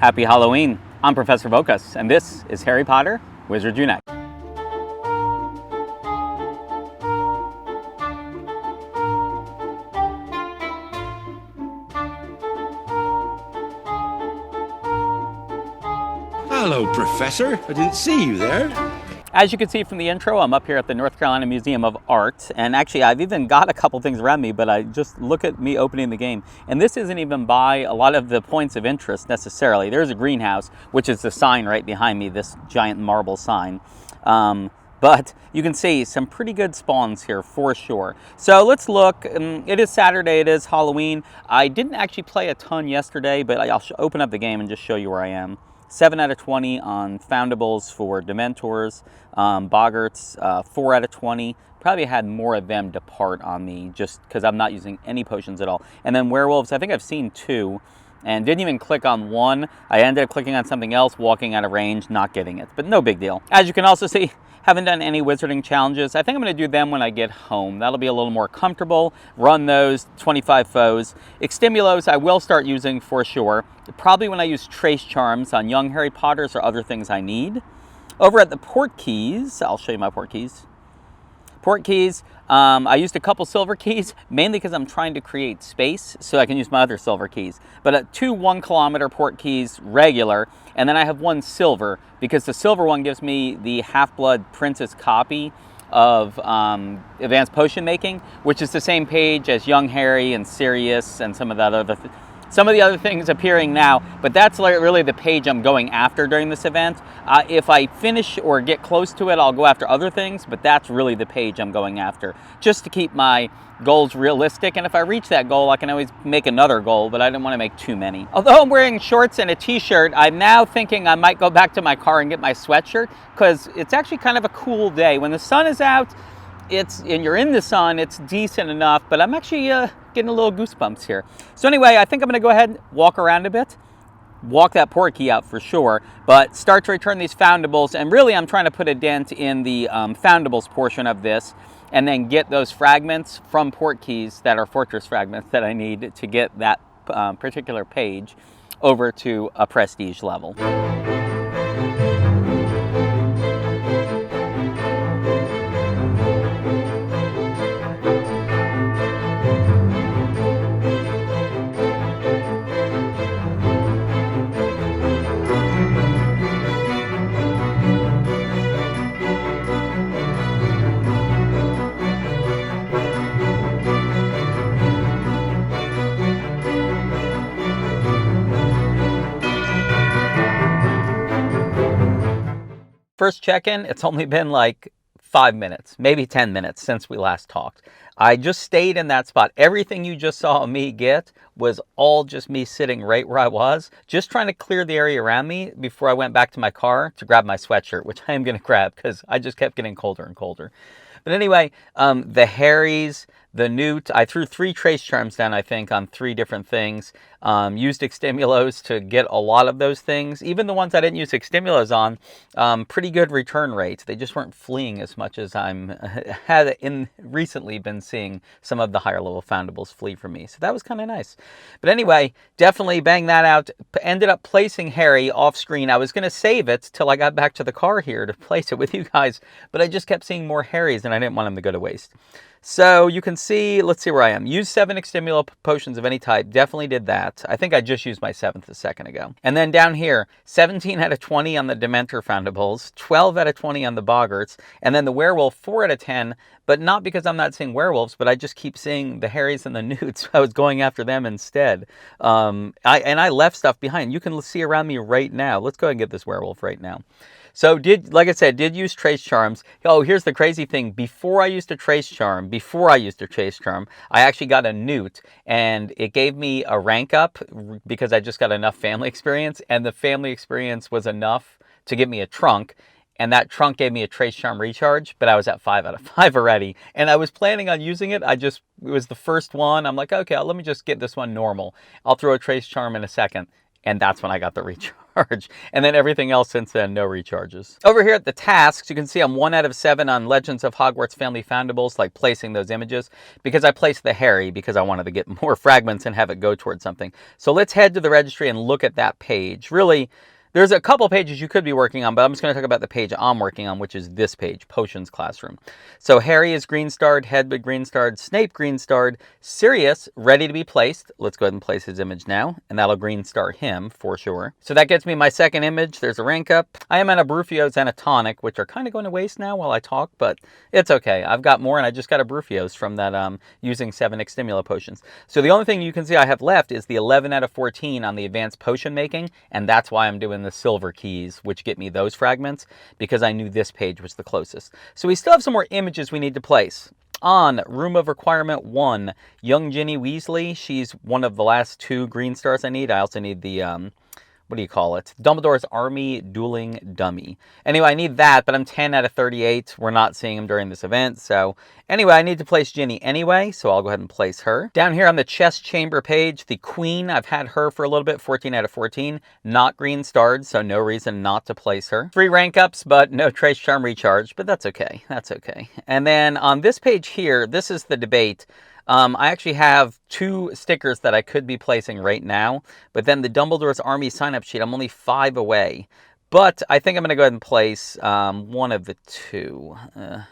Happy Halloween! I'm Professorvoqas, and this is Harry Potter Wizards Unite. Hello, Professor. I didn't see you there. As you can see from the intro, I'm up here at the North Carolina Museum of Art, and actually I've even got a couple things around me, but I just look at me opening the game. And this isn't even by a lot of the points of interest necessarily. There's a greenhouse, which is the sign right behind me, this giant marble sign. But you can see some pretty good spawns here for sure. So let's look. It is Saturday, it is Halloween. I didn't actually play a ton yesterday, but I'll open up the game and just show you where I am. 7 out of 20 on Foundables for Dementors. Boggarts, 4 out of 20. Probably had more of them depart on me just because I'm not using any potions at all. And then Werewolves, I think I've seen 2 and didn't even click on 1. I ended up clicking on something else, walking out of range, not getting it, but no big deal. As you can also see, haven't done any wizarding challenges. I think I'm going to do them when I get home. That'll be a little more comfortable. Run those, 25 foes. Extimulos I will start using for sure. Probably when I use Trace Charms on young Harry Potters or other things I need. Over at the port keys, I'll show you my port keys. Port keys, I used a couple silver keys, mainly because I'm trying to create space so I can use my other silver keys. But 2 1-kilometer port keys regular, and then I have 1 silver because the silver one gives me the Half-Blood Princess copy of Advanced Potion Making, which is the same page as Young Harry and Sirius and some of the other things appearing now, but that's really the page I'm going after during this event. If I finish or get close to it, I'll go after other things, but that's really the page I'm going after, just to keep my goals realistic. And if I reach that goal, I can always make another goal, but I didn't want to make too many. Although I'm wearing shorts and a t-shirt, I'm now thinking I might go back to my car and get my sweatshirt, because it's actually kind of a cool day. When the sun is out, and you're in the sun, it's decent enough, but I'm actually getting a little goosebumps here. So anyway, I think I'm gonna go ahead and walk around a bit, walk that port key out for sure, but start to return these Foundables, and really I'm trying to put a dent in the Foundables portion of this, and then get those fragments from port keys that are fortress fragments that I need to get that particular page over to a prestige level. First check-in, it's only been like 5 minutes, maybe 10 minutes since we last talked. I just stayed in that spot. Everything you just saw me get was all just me sitting right where I was, just trying to clear the area around me before I went back to my car to grab my sweatshirt, which I am going to grab because I just kept getting colder and colder. But anyway, the Harrys, the Newt, I threw 3 Trace Charms down, I think, on 3 different things. Used Extimulos to get a lot of those things. Even the ones I didn't use Extimulos on, pretty good return rates. They just weren't fleeing as much as recently been seeing some of the higher level Foundables flee from me. So that was kind of nice. But anyway, definitely bang that out. Ended up placing Harry off screen. I was going to save it till I got back to the car here to place it with you guys, but I just kept seeing more Harrys and I didn't want them to go to waste. So you can see, let's see where I am. Use 7 Extimulo potions of any type. Definitely did that. I think I just used my 7th a second ago. And then down here, 17 out of 20 on the Dementor Foundables, 12 out of 20 on the Boggarts, and then the Werewolf 4 out of 10, but not because I'm not seeing werewolves, but I just keep seeing the Harrys and the Newts. I was going after them instead. I left stuff behind. You can see around me right now. Let's go ahead and get this werewolf right now. So like I said, did use Trace Charms. Oh, here's the crazy thing. Before I used a Trace Charm, I actually got a Newt, and it gave me a rank up because I just got enough family experience, and the family experience was enough to give me a trunk, and that trunk gave me a Trace Charm recharge, but I was at 5 out of 5 already, and I was planning on using it. It was the first one. I'm like, okay, let me just get this one normal. I'll throw a Trace Charm in a second, and that's when I got the recharge. recharge. And then everything else since then, no recharges. Over here at the tasks, you can see I'm 1 out of 7 on Legends of Hogwarts Family Foundables, like placing those images, because I placed the Harry because I wanted to get more fragments and have it go towards something. So let's head to the registry and look at that page. Really, there's a couple pages you could be working on, but I'm just going to talk about the page I'm working on, which is this page, Potions Classroom. So Harry is green starred, Hedwig green starred, Snape green starred, Sirius ready to be placed. Let's go ahead and place his image now, and that'll green star him for sure. So that gets me my second image. There's a rank up. I am out of Brufio's and a tonic, which are kind of going to waste now while I talk, but it's okay. I've got more, and I just got a Brufio's from that using 7 Extimula potions. So the only thing you can see I have left is the 11 out of 14 on the advanced potion making, and that's why I'm doing the silver keys, which get me those fragments, because I knew this page was the closest. So we still have some more images we need to place. On Room of Requirement 1, young Ginny Weasley. She's one of the last 2 green stars I need. I also need the what do you call it? Dumbledore's Army Dueling Dummy. Anyway, I need that, but I'm 10 out of 38. We're not seeing him during this event. So anyway, I need to place Ginny anyway, so I'll go ahead and place her. Down here on the chest chamber page, the Queen, I've had her for a little bit, 14 out of 14. Not green starred, so no reason not to place her. 3 rank ups, but no Trace Charm recharge, but that's okay. That's okay. And then on this page here, this is the debate. I actually have 2 stickers that I could be placing right now, but then the Dumbledore's Army sign-up sheet, I'm only 5 away. But I think I'm going to go ahead and place one of the 2.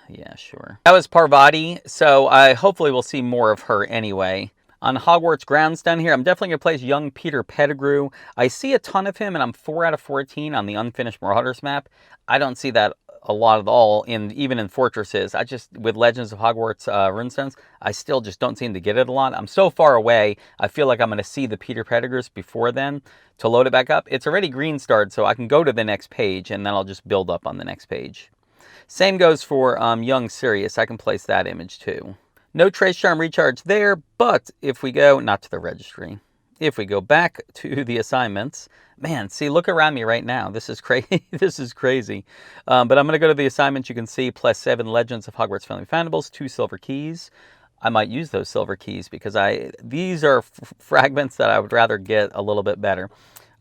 Yeah, sure. That was Parvati, so I hopefully will see more of her anyway. On Hogwarts grounds down here, I'm definitely going to place young Peter Pettigrew. I see a ton of him, and I'm 4 out of 14 on the Unfinished Marauders map. I don't see that a lot at all, even in fortresses. I just, with Legends of Hogwarts runestones, I still just don't seem to get it a lot. I'm so far away, I feel like I'm going to see the Peter Pettigrews before then to load it back up. It's already green starred, so I can go to the next page, and then I'll just build up on the next page. Same goes for young Sirius. I can place that image too. No Trace Charm recharge there, but if we go, not to the registry, if we go back to the assignments, man, see, look around me right now. This is crazy. This is crazy. But I'm going to go to the assignments. You can see +7 Legends of Hogwarts Family Foundables, 2 silver keys. I might use those silver keys because these are fragments that I would rather get a little bit better.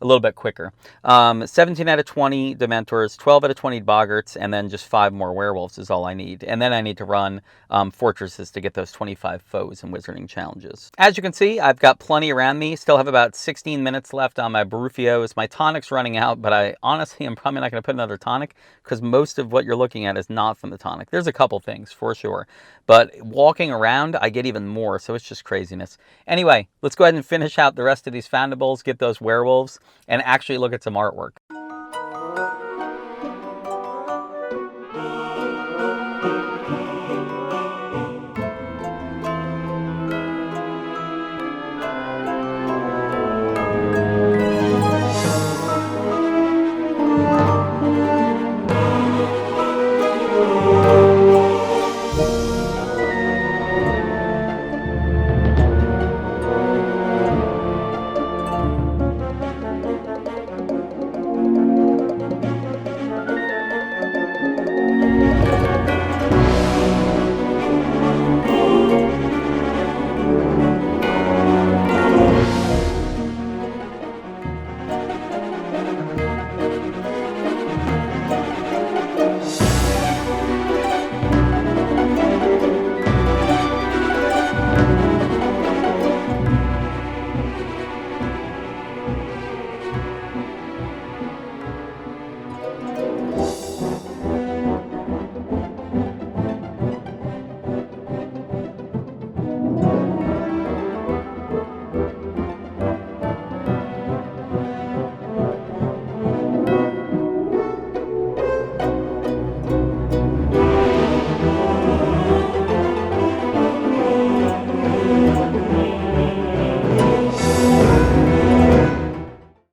A little bit quicker. 17 out of 20 Dementors, 12 out of 20 Boggarts, and then just 5 more Werewolves is all I need. And then I need to run Fortresses to get those 25 foes and Wizarding challenges. As you can see, I've got plenty around me. Still have about 16 minutes left on my Barufios. My tonic's running out, but I honestly am probably not going to put another tonic because most of what you're looking at is not from the tonic. There's a couple things, for sure. But walking around, I get even more, so it's just craziness. Anyway, let's go ahead and finish out the rest of these Foundables, get those Werewolves, and actually look at some artwork.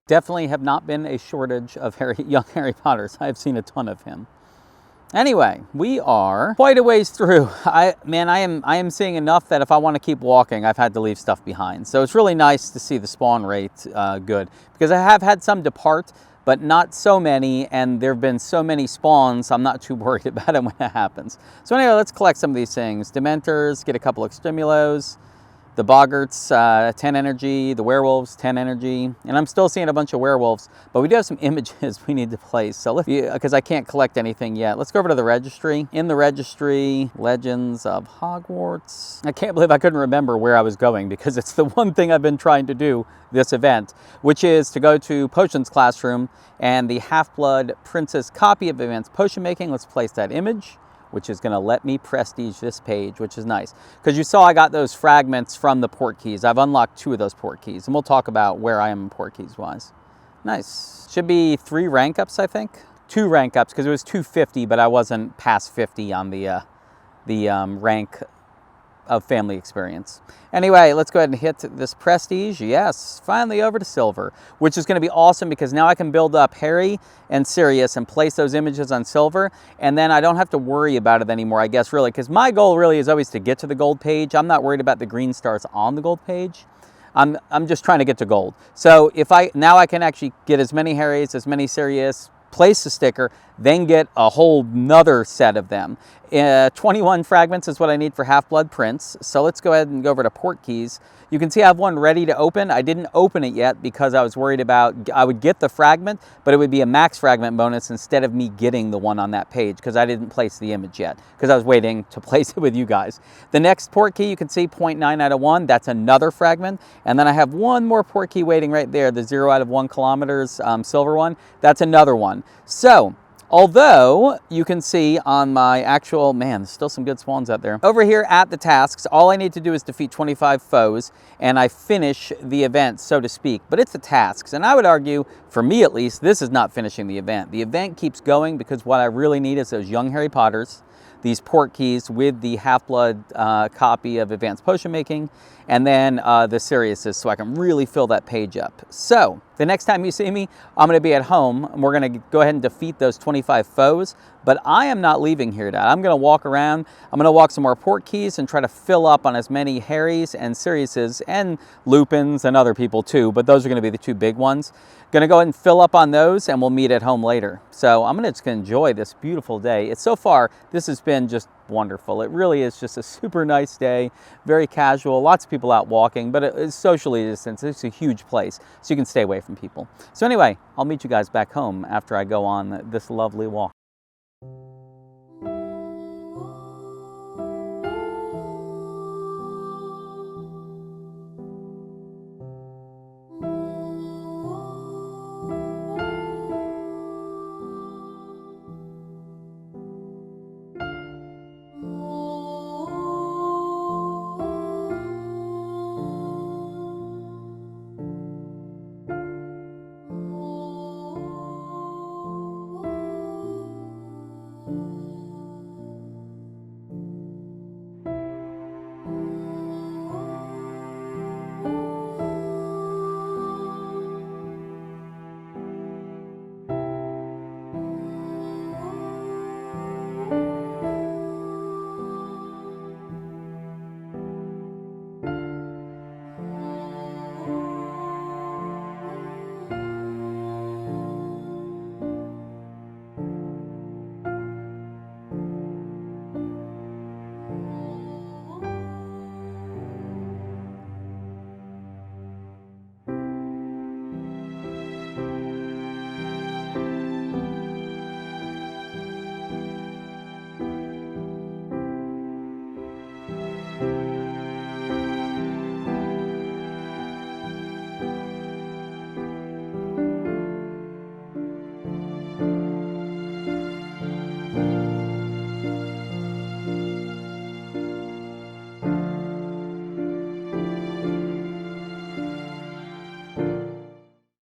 Definitely have not been a shortage of young Harry Potters. I've seen a ton of him. Anyway, we are quite a ways through. I am seeing enough that if I want to keep walking, I've had to leave stuff behind. So it's really nice to see the spawn rate good, because I have had some depart, but not so many, and there have been so many spawns, I'm not too worried about it when it happens. So anyway, let's collect some of these things. Dementors, get a couple of Stimulos, The boggarts, 10 energy. The werewolves, 10 energy. And I'm still seeing a bunch of werewolves, but we do have some images we need to place. So because I can't collect anything yet. Let's go over to the registry. In the registry, Legends of Hogwarts. I can't believe I couldn't remember where I was going, because it's the one thing I've been trying to do this event, which is to go to Potions Classroom and the Half-Blood Princess copy of Advanced Potion Making. Let's place that image, which is going to let me prestige this page, which is nice. Because you saw I got those fragments from the port keys. I've unlocked 2 of those port keys, and we'll talk about where I am in port keys wise. Nice. Should be 3 rank ups, I think. 2 rank ups, because it was 250, but I wasn't past 50 on the rank of family experience. Anyway, let's go ahead and hit this prestige. Yes, finally over to silver, which is going to be awesome, because now I can build up Harry and Sirius and place those images on silver, and then I don't have to worry about it anymore, I guess, really, because my goal really is always to get to the gold page. I'm not worried about the green stars on the gold page. I'm just trying to get to gold. So now I can actually get as many Harrys, as many Sirius, place the sticker, then get a whole nother set of them. 21 fragments is what I need for Half-Blood Prince. So let's go ahead and go over to port keys. You can see I have one ready to open. I didn't open it yet because I was worried about, I would get the fragment, but it would be a max fragment bonus instead of me getting the one on that page, because I didn't place the image yet, because I was waiting to place it with you guys. The next port key, you can see 0.9 out of 1. That's another fragment. And then I have one more port key waiting right there, the 0 out of 1 kilometers silver one. That's another one. So, although you can see on my actual, man, there's still some good spawns out there. Over here at the tasks, all I need to do is defeat 25 foes, and I finish the event, so to speak. But it's the tasks, and I would argue, for me at least, this is not finishing the event. The event keeps going, because what I really need is those young Harry Potters, these port keys with the Half-Blood copy of Advanced Potion Making, and then the Siriuses, so I can really fill that page up. So, the next time you see me, I'm going to be at home, and we're going to go ahead and defeat those 25 foes, but I am not leaving here today. I'm going to walk around, I'm going to walk some more port keys and try to fill up on as many Harrys and Siriuses and Lupins and other people too, but those are going to be the 2 big ones. Going to go ahead and fill up on those, and we'll meet at home later. So I'm just going to enjoy this beautiful day. So far, this has been just wonderful. It really is just a super nice day, very casual, lots of people out walking, but it's socially distanced. It's a huge place, so you can stay away from people. So anyway, I'll meet you guys back home after I go on this lovely walk.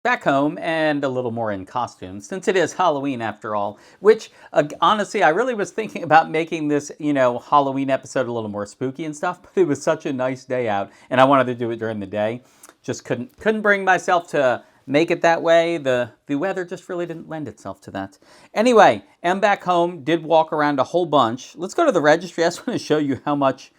Back home, and a little more in costume, since it is Halloween after all, which honestly I really was thinking about making this, Halloween episode a little more spooky and stuff, but it was such a nice day out and I wanted to do it during the day. Just couldn't bring myself to make it that way. The weather just really didn't lend itself to that. Anyway, am back home, did walk around a whole bunch. Let's go to the registry. I just want to show you how much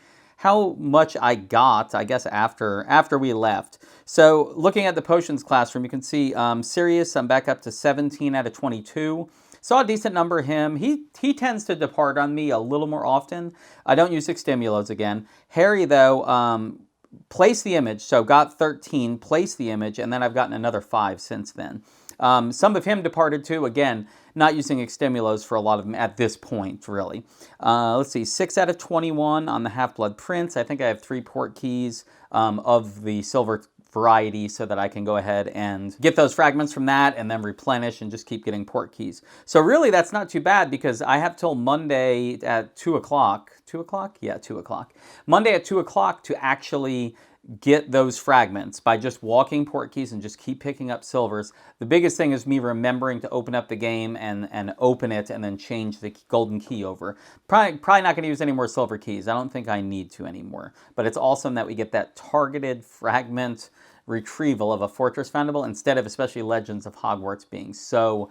I got, I guess, after we left. So looking at the potions classroom, you can see Sirius, I'm back up to 17 out of 22. Saw a decent number of him. He tends to depart on me a little more often. I don't use Extimulos again. Harry, though, place the image. So got 13, place the image, and then I've gotten another 5 since then. Some of him departed too. Again, not using extemulos for a lot of them at this point, really. Let's see, 6 out of 21 on the Half-Blood Prince. I think I have 3 port keys of the silver variety so that I can go ahead and get those fragments from that and then replenish and just keep getting port keys. So really that's not too bad because I have till Monday at 2 o'clock. 2 o'clock? Yeah, 2 o'clock. Monday at 2 o'clock to actually get those fragments by just walking port keys and just keep picking up silvers. The biggest thing is me remembering to open up the game and open it and then change the golden key over. Probably not going to use any more silver keys. I don't think I need to anymore. But it's awesome that we get that targeted fragment retrieval of a fortress foundable instead of especially Legends of Hogwarts being so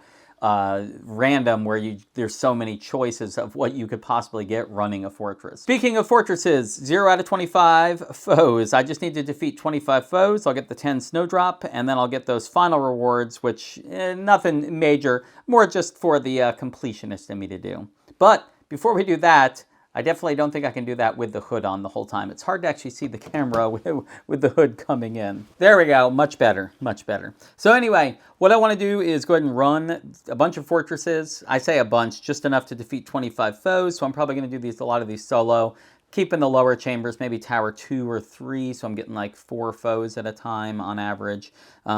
random where there's so many choices of what you could possibly get running a fortress. Speaking of fortresses, 0 out of 25 foes. I just need to defeat 25 foes. I'll get the 10 snowdrop, and then I'll get those final rewards, which nothing major, more just for the completionist in me to do. But before we do that, I definitely don't think I can do that with the hood on the whole time. It's hard to actually see the camera with the hood coming in. There we go, much better, much better. So anyway, what I want to do is go ahead and run a bunch of fortresses. I say a bunch, just enough to defeat 25 foes, so I'm probably going to do a lot of these solo. Keep in the lower chambers, maybe tower 2 or 3, so I'm getting like 4 foes at a time on average,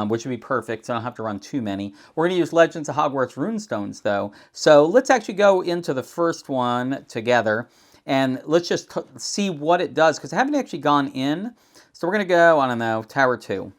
which would be perfect, so I don't have to run too many. We're going to use Legends of Hogwarts runestones, though. So let's actually go into the first one together, and let's just see what it does, because I haven't actually gone in. So we're going to go, I don't know, tower 2.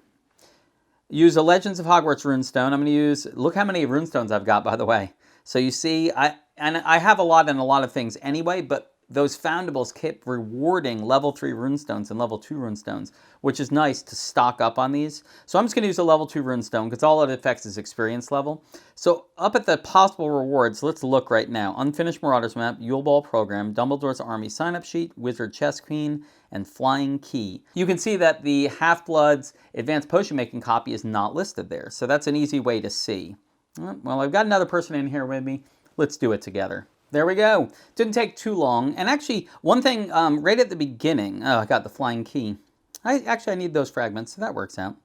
Use a Legends of Hogwarts runestone. I'm going to use, look how many runestones I've got, by the way. So you see, I have a lot in a lot of things anyway, but those foundables kept rewarding level 3 runestones and level 2 runestones, which is nice to stock up on these. So I'm just going to use a level 2 runestone because all it affects is experience level. So up at the possible rewards, let's look right now. Unfinished Marauders Map, Yule Ball Program, Dumbledore's Army Sign-Up Sheet, Wizard Chess Queen, and Flying Key. You can see that the Half-Blood's Advanced Potion Making copy is not listed there. So that's an easy way to see. Well, I've got another person in here with me. Let's do it together. There we go. Didn't take too long. And actually, one thing right at the beginning, I got the Flying Key. I need those fragments, so that works out.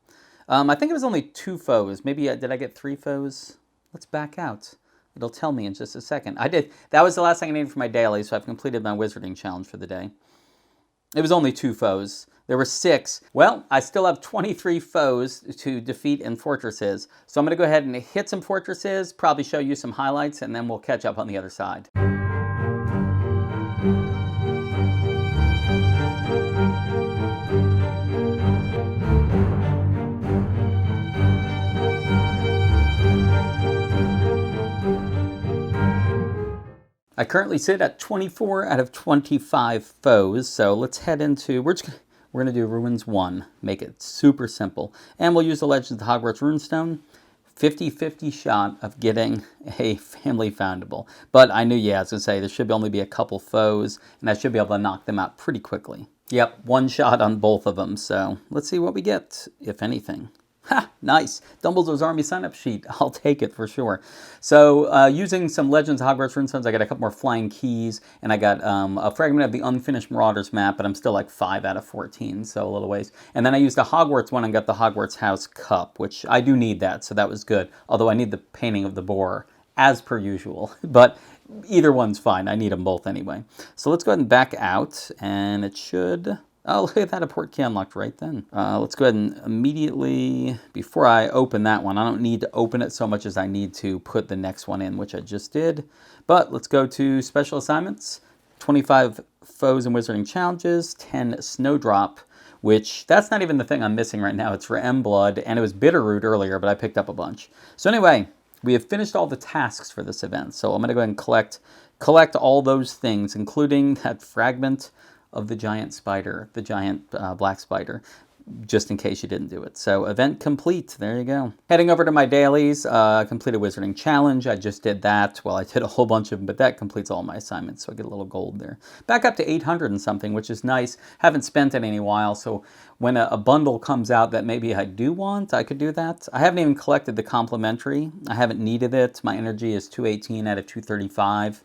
I think it was only 2 foes. Maybe, did I get 3 foes? Let's back out. It'll tell me in just a second. I did. That was the last thing I needed for my daily, so I've completed my wizarding challenge for the day. It was only 2 foes. There were 6. Well, I still have 23 foes to defeat in fortresses. So I'm going to go ahead and hit some fortresses, probably show you some highlights, and then we'll catch up on the other side. I currently sit at 24 out of 25 foes, so let's head into, we're going to do Ruins 1, make it super simple. And we'll use the Legends of Hogwarts Runestone, 50-50 shot of getting a family foundable. But I knew, I was going to say, there should only be a couple foes, and I should be able to knock them out pretty quickly. Yep, 1 shot on both of them, so let's see what we get, if anything. Ha! Nice. Dumbledore's Army sign-up sheet. I'll take it for sure. So using some Legends of Hogwarts runestones, I got a couple more Flying Keys, and I got a fragment of the Unfinished Marauders Map, but I'm still like 5 out of 14, so a little ways. And then I used a Hogwarts one and got the Hogwarts House Cup, which I do need that, so that was good. Although I need the painting of the boar, as per usual. But either one's fine. I need them both anyway. So let's go ahead and back out, and it should... Oh, look at that, a port key unlocked right then. Let's go ahead and immediately, before I open that one, I don't need to open it so much as I need to put the next one in, which I just did. But let's go to special assignments, 25 foes and wizarding challenges, 10 snowdrop, which that's not even the thing I'm missing right now. It's for M-Blood, and it was Bitterroot earlier, but I picked up a bunch. So anyway, we have finished all the tasks for this event. So I'm going to go ahead and collect all those things, including that fragment of the giant spider, the giant black spider. just in case you didn't do it. So event complete, there you go. Heading over to my dailies, completed Wizarding Challenge. I just did that. Well, I did a whole bunch of them, but that completes all my assignments, so I get a little gold there. Back up to 800 and something, which is nice. Haven't spent it in a while, so when a bundle comes out that maybe I do want, I could do that. I haven't even collected the complimentary. I haven't needed it. My energy is 218 out of 235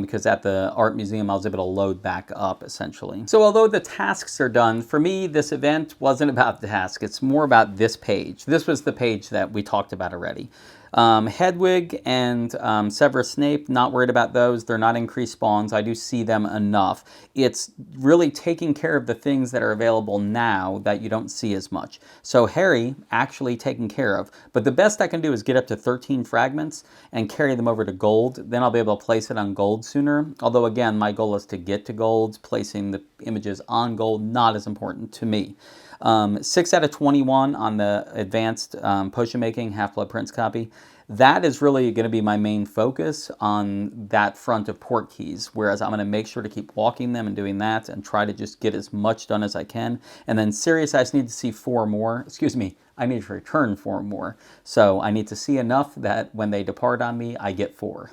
because at the art museum I was able to load back up essentially. So although the tasks are done, for me this event wasn't about the task. It's more about this page. This was the page that we talked about already. Hedwig and Severus Snape, not worried about those. They're not increased spawns. I do see them enough. It's really taking care of the things that are available now that you don't see as much. So Harry, actually taken care of. But the best I can do is get up to 13 fragments and carry them over to gold. Then I'll be able to place it on gold sooner. Although again, my goal is to get to gold. Placing the images on gold, not as important to me. 6 out of 21 on the advanced potion making Half-Blood Prince copy. That is really going to be my main focus on that front of port keys, whereas I'm going to make sure to keep walking them and doing that and try to just get as much done as I can. And then Sirius, I just need to see 4 more. Excuse me, I need to return 4 more. So I need to see enough that when they depart on me, I get 4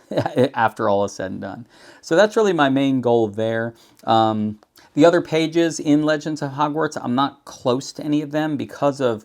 after all is said and done. So that's really my main goal there. The other pages in Legends of Hogwarts, I'm not close to any of them because of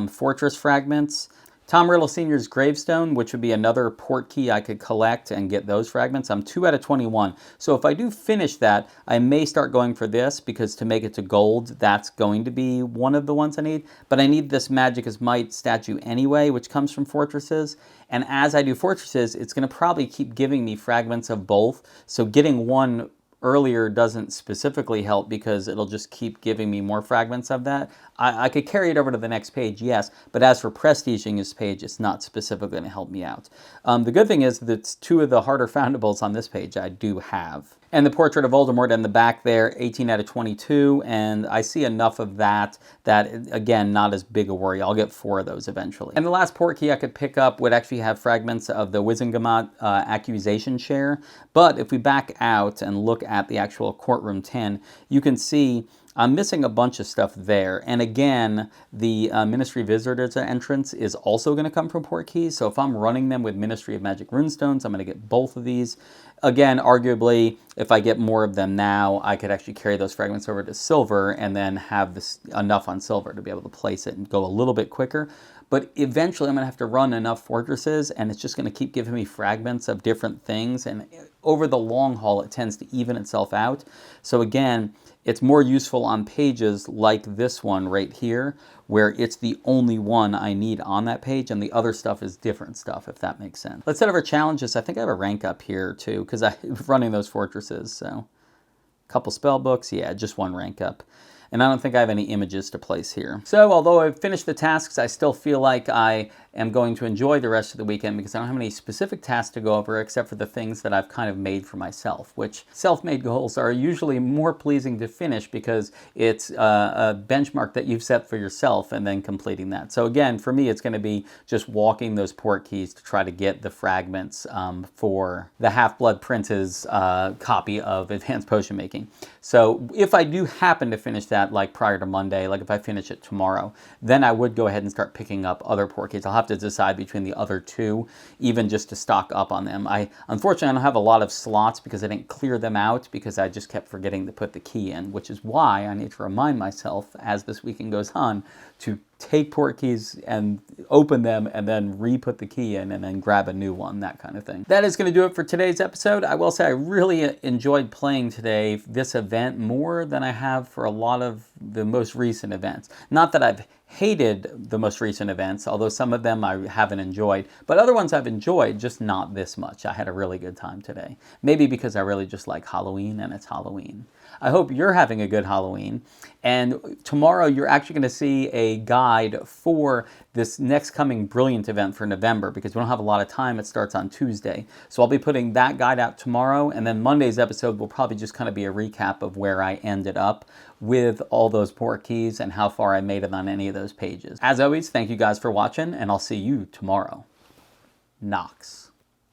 fortress fragments. Tom Riddle Sr.'s gravestone, which would be another port key I could collect and get those fragments. I'm 2 out of 21. So if I do finish that, I may start going for this because to make it to gold, that's going to be one of the ones I need. But I need this Magicus Might statue anyway, which comes from fortresses. And as I do fortresses, it's going to probably keep giving me fragments of both. So getting one earlier doesn't specifically help because it'll just keep giving me more fragments of that. I could carry it over to the next page, yes, but as for prestiging this page, it's not specifically going to help me out. The good thing is that 2 of the harder foundables on this page I do have. And the portrait of Voldemort in the back there, 18 out of 22, and I see enough of that, again, not as big a worry. I'll get 4 of those eventually. And the last port key I could pick up would actually have fragments of the Wizengamot accusation share, but if we back out and look at the actual courtroom 10, you can see I'm missing a bunch of stuff there. And again, the Ministry Visitors entrance is also going to come from port keys. So if I'm running them with Ministry of Magic runestones, I'm going to get both of these. Again, arguably, if I get more of them now, I could actually carry those fragments over to silver and then have this enough on silver to be able to place it and go a little bit quicker. But eventually I'm going to have to run enough fortresses and it's just going to keep giving me fragments of different things. And over the long haul, it tends to even itself out. So again, it's more useful on pages like this one right here, where it's the only one I need on that page and the other stuff is different stuff, if that makes sense. Let's head over challenges. I think I have a rank up here too, because I'm running those fortresses. So a couple spell books, yeah, just 1 rank up. And I don't think I have any images to place here. So although I've finished the tasks, I still feel like I am going to enjoy the rest of the weekend because I don't have any specific tasks to go over except for the things that I've kind of made for myself, which self-made goals are usually more pleasing to finish because it's a benchmark that you've set for yourself and then completing that. So again, for me, it's going to be just walking those port keys to try to get the fragments for the Half-Blood Prince's copy of Advanced Potion Making. So if I do happen to finish that like prior to Monday, like if I finish it tomorrow, then I would go ahead and start picking up other port keys. I'll have to decide between the other 2, even just to stock up on them. Unfortunately, I don't have a lot of slots because I didn't clear them out because I just kept forgetting to put the key in, which is why I need to remind myself as this weekend goes on to take port keys and open them and then re-put the key in and then grab a new one, that kind of thing. That is going to do it for today's episode. I will say I really enjoyed playing today this event more than I have for a lot of the most recent events. Not that I've hated the most recent events, although some of them I haven't enjoyed, but other ones I've enjoyed, just not this much. I had a really good time today. Maybe because I really just like Halloween and it's Halloween. I hope you're having a good Halloween. And tomorrow you're actually going to see a guide for this next coming Brilliant event for November because we don't have a lot of time. It starts on Tuesday. So I'll be putting that guide out tomorrow. And then Monday's episode will probably just kind of be a recap of where I ended up with all those port keys and how far I made it on any of those pages. As always, thank you guys for watching and I'll see you tomorrow. Knox.